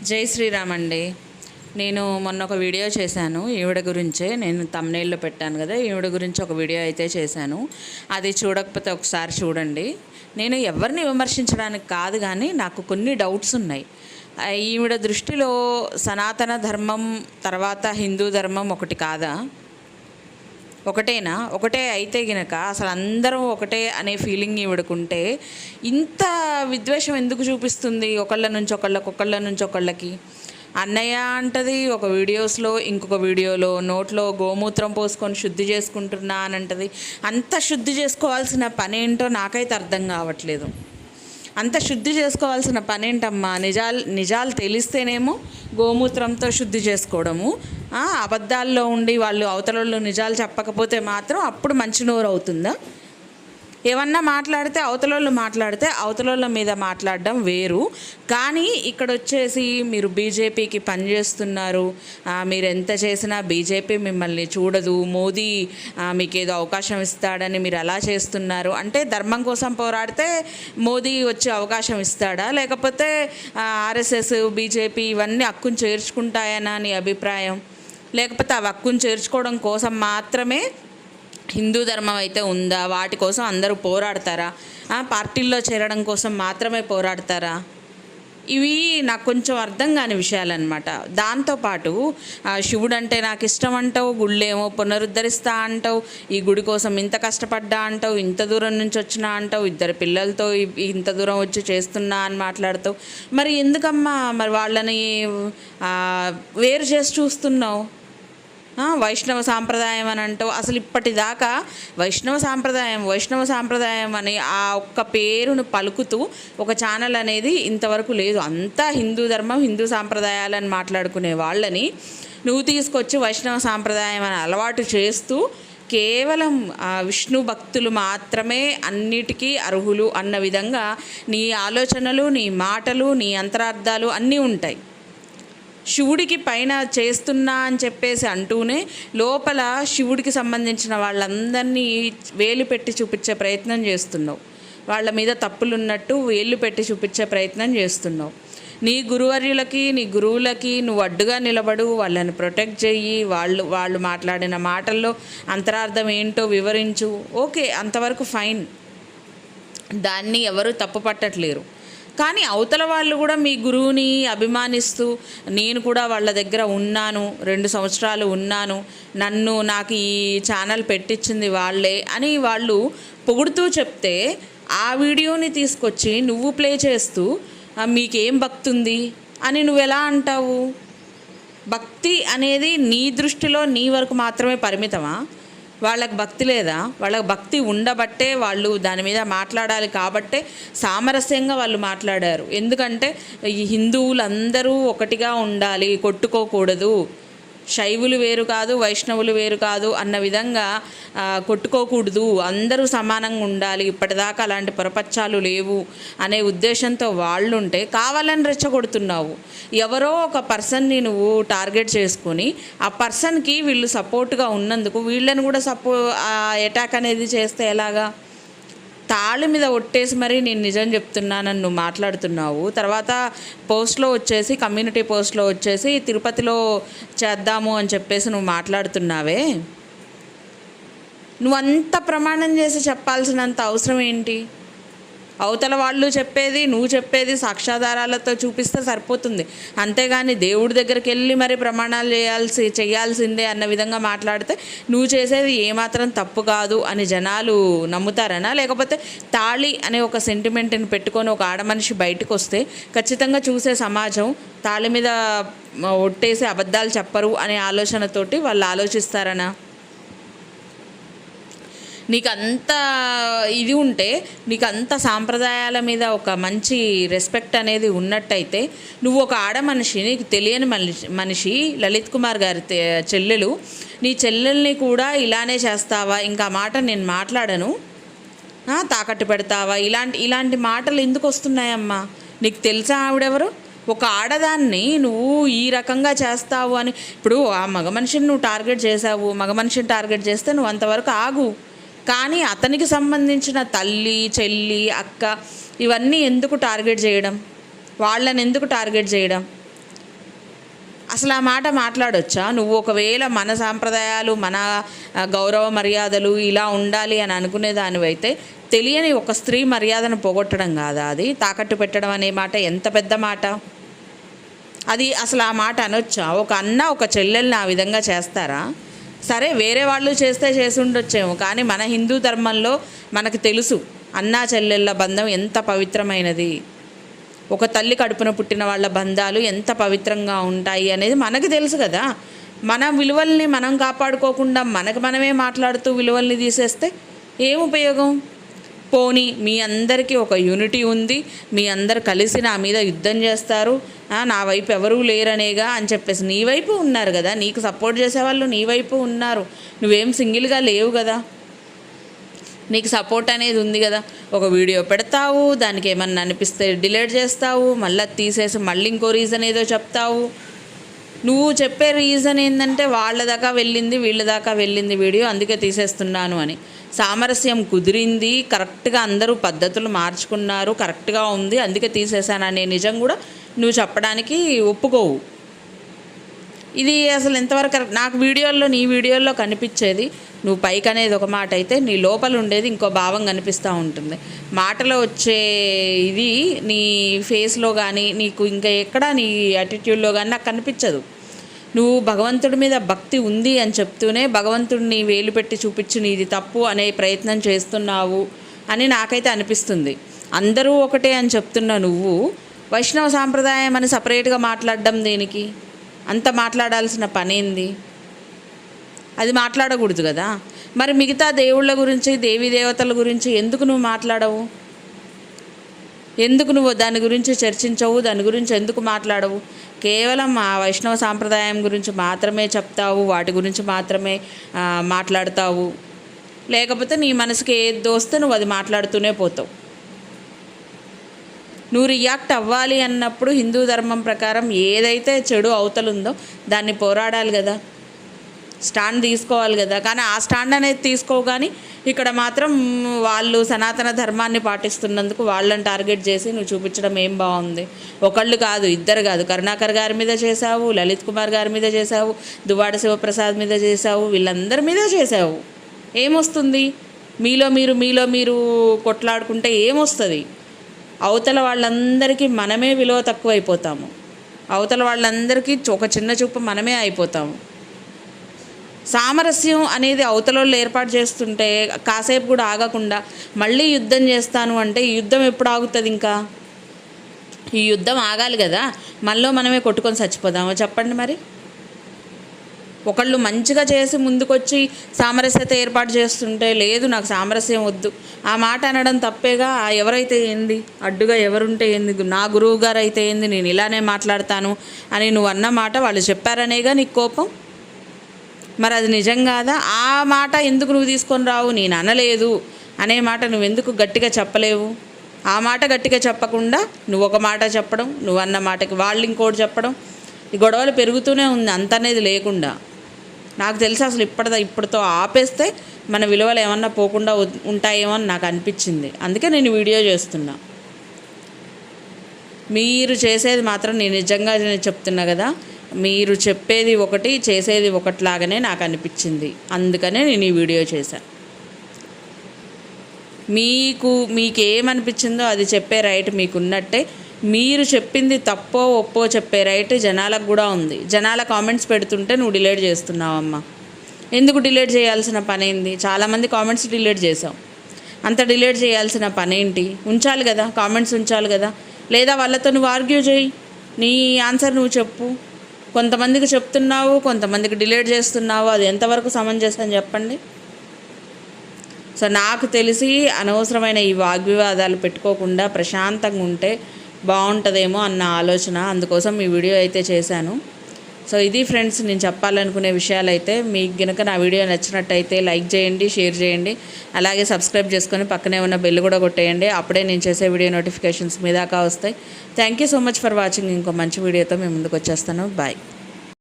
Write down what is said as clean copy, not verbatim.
జై శ్రీరామ్ అండి. నేను మొన్న ఒక వీడియో చేశాను ఈవిడ గురించే. నేను తమ్నెయిల్లో పెట్టాను కదా, ఈవిడ గురించి ఒక వీడియో అయితే చేశాను. అది చూడకపోతే ఒకసారి చూడండి. నేను ఎవరిని విమర్శించడానికి కాదు, కానీ నాకు కొన్ని డౌట్స్ ఉన్నాయి. ఈవిడ దృష్టిలో సనాతన ధర్మం తర్వాత హిందూ ధర్మం ఒకటి కాదా? ఒకటేనా? ఒకటే అయితే గినక అసలు అందరం ఒకటే అనే ఫీలింగ్ ఈవిడకుంటే ఇంత విద్వేషం ఎందుకు చూపిస్తుంది? ఒకళ్ళ నుంచి ఒకళ్ళకి అన్నయ్య అంటది ఒక వీడియోస్లో, ఇంకొక వీడియోలో నోట్లో గోమూత్రం పోసుకొని శుద్ధి చేసుకుంటున్నా అని అంటది. అంత శుద్ధి చేసుకోవాల్సిన పనేంటో నాకైతే అర్థం కావట్లేదు. అంత శుద్ధి చేసుకోవాల్సిన పనేంటమ్మా? నిజాలు తెలిస్తేనేమో గోమూత్రంతో శుద్ధి చేసుకోవడము, అబద్ధాల్లో ఉండి వాళ్ళు అవతలలో నిజాలు చెప్పకపోతే మాత్రం అప్పుడు మంచి నోరు అవుతుందా? ఏమన్నా మాట్లాడితే అవతలోళ్ళ మీద మాట్లాడడం వేరు. కానీ ఇక్కడ వచ్చేసి మీరు బీజేపీకి పనిచేస్తున్నారు, మీరు ఎంత చేసినా బీజేపీ మిమ్మల్ని చూడదు, మోదీ మీకు ఏదో అవకాశం ఇస్తాడని మీరు అలా చేస్తున్నారు అంటే, ధర్మం కోసం పోరాడితే మోదీ వచ్చే అవకాశం ఇస్తాడా? లేకపోతే ఆర్ఎస్ఎస్ బీజేపీ ఇవన్నీ హక్కును చేర్చుకుంటాయనా నీ అభిప్రాయం? లేకపోతే ఆ హక్కును చేర్చుకోవడం కోసం మాత్రమే హిందూ ధర్మం అయితే ఉందా? వాటి కోసం అందరూ పోరాడతారా? పార్టీల్లో చేరడం కోసం మాత్రమే పోరాడతారా? ఇవి నాకు కొంచెం అర్థం కాని విషయాలన్నమాట. దాంతోపాటు శివుడు అంటే నాకు ఇష్టం అంటావు, గుళ్ళేమో పునరుద్ధరిస్తా అంటావు, ఈ గుడి కోసం ఇంత కష్టపడ్డా అంటావు, ఇంత దూరం నుంచి వచ్చినా అంటావు, 2 పిల్లలతో ఇంత దూరం వచ్చి చేస్తున్నా అని మాట్లాడతావు. మరి ఎందుకమ్మా మరి వాళ్ళని వేరు చేసి చూస్తున్నావు? వైష్ణవ సాంప్రదాయం అని అంటావు. అసలు ఇప్పటిదాకా వైష్ణవ సాంప్రదాయం అని ఆ ఒక్క పేరును పలుకుతూ ఒక ఛానల్ అనేది ఇంతవరకు లేదు. అంతా హిందూ ధర్మం, హిందూ సాంప్రదాయాలని మాట్లాడుకునే వాళ్ళని నువ్వు తీసుకొచ్చి వైష్ణవ సాంప్రదాయం అని అలవాటు చేస్తూ కేవలం విష్ణు భక్తులు మాత్రమే అన్నిటికీ అర్హులు అన్న విధంగా నీ ఆలోచనలు, నీ మాటలు, నీ అంతరార్థాలు అన్నీ ఉంటాయి. శివుడికి పైన చేస్తున్నా అని చెప్పేసి అంటూనే లోపల శివుడికి సంబంధించిన వాళ్ళందరినీ వేలు పెట్టి చూపించే ప్రయత్నం చేస్తున్నావు. వాళ్ళ మీద తప్పులున్నట్టు వేలు పెట్టి చూపించే ప్రయత్నం చేస్తున్నావు. నీ గురువర్యులకి, నీ గురువులకి నువ్వు అడ్డుగా నిలబడు, వాళ్ళని ప్రొటెక్ట్ చెయ్యి, వాళ్ళు మాట్లాడిన మాటల్లో అంతరార్థం ఏంటో వివరించు. ఓకే, అంతవరకు ఫైన్, దాన్ని ఎవరు తప్పు పట్టట్లేరు. కానీ అవతల వాళ్ళు కూడా మీ గురువుని అభిమానిస్తూ, నేను కూడా వాళ్ళ దగ్గర ఉన్నాను, 2 సంవత్సరాలు ఉన్నాను, నాకు ఈ ఛానల్ పెట్టించింది వాళ్ళే అని వాళ్ళు పొగుడుతూ చెప్తే, ఆ వీడియోని తీసుకొచ్చి నువ్వు ప్లే చేస్తూ మీకేం భక్తి ఉంది అని నువ్వు ఎలా అంటావు? భక్తి అనేది నీ దృష్టిలో నీ వరకు మాత్రమే పరిమితమా? వాళ్ళకి భక్తి లేదా? వాళ్ళకి భక్తి ఉండబట్టే వాళ్ళు దాని మీద మాట్లాడాలి కాబట్టే సామరస్యంగా వాళ్ళు మాట్లాడారు. ఎందుకంటే ఈ హిందువులందరూ ఒకటిగా ఉండాలి, కొట్టుకోకూడదు, శైవులు వేరు కాదు, వైష్ణవులు వేరు కాదు అన్న విధంగా కొట్టుకోకూడదు, అందరూ సమానంగా ఉండాలి, ఇప్పటిదాకా అలాంటి పొరపచ్చాలు లేవు అనే ఉద్దేశంతో వాళ్ళుంటే కావాలని రెచ్చగొడుతున్నావు. ఎవరో ఒక పర్సన్ని నువ్వు టార్గెట్ చేసుకొని ఆ పర్సన్కి వీళ్ళు సపోర్ట్గా ఉన్నందుకు వీళ్ళని కూడా అటాక్ అనేది చేస్తే ఎలాగా? తాళి మీద ఒట్టేసి మరి నేను నిజం చెప్తున్నానని నువ్వు మాట్లాడుతున్నావు. తర్వాత పోస్ట్లో వచ్చేసి, కమ్యూనిటీ పోస్ట్లో వచ్చేసి తిరుపతిలో చేద్దాము అని చెప్పేసి నువ్వు మాట్లాడుతున్నావే. నువ్వు అంత ప్రమాణం చేసి చెప్పాల్సినంత అవసరం ఏంటి? అవతల వాళ్ళు చెప్పేది, నువ్వు చెప్పేది సాక్ష్యాధారాలతో చూపిస్తే సరిపోతుంది. అంతేగాని దేవుడి దగ్గరికి వెళ్ళి మరి ప్రమాణాలు చేయాల్సిందే అన్న విధంగా మాట్లాడితే నువ్వు చేసేది ఏమాత్రం తప్పు కాదు అని జనాలు నమ్ముతారనా? లేకపోతే తాళి అనే ఒక సెంటిమెంట్ని పెట్టుకొని ఒక ఆడమనిషి బయటకు వస్తే ఖచ్చితంగా చూసే సమాజం తాళి మీద ఒట్టేసి అబద్ధాలు చెప్పరు అనే ఆలోచనతోటి వాళ్ళు ఆలోచిస్తారనా? నీకు అంత ఇది ఉంటే, నీకు అంత సాంప్రదాయాల మీద ఒక మంచి రెస్పెక్ట్ అనేది ఉన్నట్టయితే, నువ్వు ఒక ఆడమనిషి, నీకు తెలియని మనిషి లలిత్ కుమార్ గారి చెల్లెలు, నీ చెల్లెల్ని కూడా ఇలానే చేస్తావా? ఇంకా మాట నేను మాట్లాడను, తాకట్టు పెడతావా? ఇలాంటి మాటలు ఎందుకు వస్తున్నాయమ్మా? నీకు తెలుసా ఆవిడెవరు? ఒక ఆడదాన్ని నువ్వు ఈ రకంగా చేస్తావు అని. ఇప్పుడు ఆ మగ మనిషిని నువ్వు టార్గెట్ చేసావు, మగ మనిషిని టార్గెట్ చేస్తే నువ్వు అంతవరకు ఆగు. కానీ అతనికి సంబంధించిన తల్లి, చెల్లి, అక్క ఇవన్నీ ఎందుకు టార్గెట్ చేయడం? వాళ్ళని ఎందుకు టార్గెట్ చేయడం? అసలు ఆ మాట మాట్లాడొచ్చా? నువ్వు ఒకవేళ మన సాంప్రదాయాలు, మన గౌరవ మర్యాదలు ఇలా ఉండాలి అని అనుకునే దానివైతే తెలియని ఒక స్త్రీ మర్యాదను పోగొట్టడం కాదా అది? తాకట్టు పెట్టడం అనే మాట ఎంత పెద్ద మాట అది! అసలు ఆ మాట అనొచ్చా? ఒక అన్న ఒక చెల్లెల్ని ఆ విధంగా చేస్తారా? సరే వేరే వాళ్ళు చేస్తే చేసి ఉండొచ్చేమో, కానీ మన హిందూ ధర్మంలో మనకు తెలుసు అన్నా చెల్లెళ్ళ బంధం ఎంత పవిత్రమైనది, ఒక తల్లి కడుపున పుట్టిన వాళ్ళ బంధాలు ఎంత పవిత్రంగా ఉంటాయి అనేది మనకు తెలుసు కదా. మన విలువల్ని మనం కాపాడుకోకుండా మనకు మనమే మాట్లాడుతూ విలువల్ని తీసేస్తే ఏం ఉపయోగం? పోనీ మీ అందరికీ ఒక యూనిటీ ఉంది, మీ అందరు కలిసి నా మీద యుద్ధం చేస్తారు, నా వైపు ఎవరూ లేరనేగా అని చెప్పేసి నీ వైపు ఉన్నారు కదా, నీకు సపోర్ట్ చేసేవాళ్ళు నీ వైపు ఉన్నారు, నువ్వేం సింగిల్గా లేవు కదా, నీకు సపోర్ట్ అనేది ఉంది కదా. ఒక వీడియో పెడతావు, దానికి ఏమన్నా అనిపిస్తే డిలీట్ చేస్తావు, మళ్ళీ తీసేసి మళ్ళీ ఇంకో రీజన్ ఏదో చెప్తావు. నువ్వు చెప్పే రీజన్ ఏంటంటే వాళ్ళ దాకా వెళ్ళింది, వీళ్ళ దాకా వెళ్ళింది వీడియో, అందుకే తీసేస్తున్నాను అని. సామరస్యం కుదిరింది, కరెక్ట్గా అందరూ పద్ధతులు మార్చుకున్నారు, కరెక్ట్గా ఉంది, అందుకే తీసేశాను అనే నిజం కూడా నువ్వు చెప్పడానికి ఒప్పుకోవు. ఇది అసలు ఎంతవరకు కరెక్ట్? నాకు వీడియోల్లో, నీ వీడియోల్లో కనిపించేది నువ్వు పైకి అనేది ఒక మాట అయితే నీ లోపల ఉండేది ఇంకో భావం కనిపిస్తూ ఉంటుంది. మాటలో వచ్చే ఇది నీ ఫేస్లో కానీ, నీకు ఇంకా ఎక్కడ నీ యాటిట్యూడ్లో కానీ నాకు కనిపించదు. నువ్వు భగవంతుడి మీద భక్తి ఉంది అని చెప్తూనే భగవంతుడిని వేలు పెట్టి చూపించి నీది తప్పు అనే ప్రయత్నం చేస్తున్నావు అని నాకైతే అనిపిస్తుంది. అందరూ ఒకటే అని చెప్తున్నా నువ్వు వైష్ణవ సాంప్రదాయం అని సపరేట్గా మాట్లాడడం దేనికి? అంత మాట్లాడాల్సిన పనేంది? అది మాట్లాడకూడదు కదా. మరి మిగతా దేవుళ్ళ గురించి, దేవీ దేవతల గురించి ఎందుకు నువ్వు మాట్లాడవు? ఎందుకు నువ్వు దాని గురించి చర్చించవు? దాని గురించి ఎందుకు మాట్లాడవు? కేవలం ఆ వైష్ణవ సాంప్రదాయం గురించి మాత్రమే చెప్తావు, వాటి గురించి మాత్రమే మాట్లాడతావు. లేకపోతే నీ మనసుకి ఏది దోస్తే నువ్వు అది మాట్లాడుతూనే పోతావు. నువ్వు రియాక్ట్ అవ్వాలి అన్నప్పుడు హిందూ ధర్మం ప్రకారం ఏదైతే చెడు అవతలుందో దాన్ని పోరాడాలి కదా, స్టాండ్ తీసుకోవాలి కదా. కానీ ఆ స్టాండ్ అనేది తీసుకోవు, కానీ ఇక్కడ మాత్రం వాళ్ళు సనాతన ధర్మాన్ని పాటిస్తున్నందుకు వాళ్ళని టార్గెట్ చేసి నువ్వు చూపించడం ఏం బాగుంది? ఒకళ్ళు కాదు, ఇద్దరు కాదు, కరుణాకర్ గారి మీద చేసావు, లలిత్ కుమార్ గారి మీద చేసావు, దువ్వాడ శివప్రసాద్ మీద చేసావు, వీళ్ళందరి మీద చేసావు. ఏమొస్తుంది? మీలో మీరు కొట్లాడుకుంటే ఏమొస్తుంది? అవతల వాళ్ళందరికీ మనమే విలువ తక్కువ అయిపోతాము, అవతల వాళ్ళందరికీ ఒక చిన్న చూపు మనమే అయిపోతాము. సామరస్యం అనేది అవతలలో ఏర్పాటు చేస్తుంటే కాసేపు కూడా ఆగకుండా మళ్ళీ యుద్ధం చేస్తాను అంటే ఈ యుద్ధం ఎప్పుడు ఆగుతుంది? ఇంకా ఈ యుద్ధం ఆగాలి కదా. మనమే కొట్టుకొని చచ్చిపోదామో చెప్పండి. మరి ఒకళ్ళు మంచిగా చేసి ముందుకొచ్చి సామరస్యత ఏర్పాటు చేస్తుంటే లేదు నాకు సామరస్యం వద్దు ఆ మాట అనడం తప్పేగా. ఎవరైతే ఏంది, అడ్డుగా ఎవరుంటే ఏంది, నా గురువు గారు అయితే ఏంది, నేను ఇలానే మాట్లాడతాను అని నువ్వు అన్న మాట వాళ్ళు చెప్పారనేగా నీకు కోపం. మరి అది నిజం కాదా? ఆ మాట ఎందుకు నువ్వు తీసుకొని రావు? నేను అనలేదు అనే మాట నువ్వెందుకు గట్టిగా చెప్పలేవు? ఆ మాట గట్టిగా చెప్పకుండా నువ్వు ఒక మాట చెప్పడం, నువ్వు అన్న మాటకి వాళ్ళు ఇంకోటి చెప్పడం, ఈ గొడవలు పెరుగుతూనే ఉంది అంత అనేది లేకుండా. నాకు తెలిసి అసలు ఇప్పటితో ఆపేస్తే మన విలువలు ఏమన్నా పోకుండా ఉంటాయేమో అని నాకు అనిపించింది. అందుకే నేను వీడియో చేస్తున్నా. మీరు చేసేది మాత్రం నేను నిజంగా చెప్తున్నా కదా, మీరు చెప్పేది ఒకటి చేసేది ఒకటిలాగానే నాకు అనిపించింది. అందుకనే నేను ఈ వీడియో చేశాను. మీకేమనిపించిందో అది చెప్పే రైట్ మీకున్నట్టే, మీరు చెప్పింది తప్పో ఒప్పో చెప్పే రైట్ జనాలకు కూడా ఉంది. జనాల కామెంట్స్ పెడుతుంటే నువ్వు డిలీట్ చేస్తున్నావమ్మా. ఎందుకు డిలీట్ చేయాల్సిన పనేంది? చాలామంది కామెంట్స్ డిలీట్ చేసావు, అంత డిలీట్ చేయాల్సిన పనేంటి? ఉంచాలి కదా, కామెంట్స్ ఉంచాలి కదా. లేదా వాళ్ళతో నువ్వు ఆర్గ్యూ చేయి, నీ ఆన్సర్ నువ్వు చెప్పు. కొంతమందికి చెప్తున్నావు, కొంతమందికి డిలీట్ చేస్తున్నావు, అది ఎంతవరకు సమంజసం చెప్పండి. సో నాకు తెలిసి అనవసరమైన ఈ వాగ్వివాదాలు పెట్టుకోకుండా ప్రశాంతంగా ఉంటే బాగుంటుందేమో అన్న ఆలోచన, అందుకోసం ఈ వీడియో అయితే చేశాను. సో ఇది ఫ్రెండ్స్ నేను చెప్పాలనుకునే విషయాలు అయితే. మీకు కనుక నా వీడియో నచ్చినట్టయితే లైక్ చేయండి, షేర్ చేయండి, అలాగే సబ్స్క్రైబ్ చేసుకొని పక్కనే ఉన్న బెల్ కూడా కొట్టేయండి. అప్పుడే నేను చేసే వీడియో నోటిఫికేషన్స్ మీ దాకా వస్తాయి. Thank you so much for watching. ఇంకో మంచి వీడియోతో మేము ముందుకు వచ్చేస్తాను. బాయ్.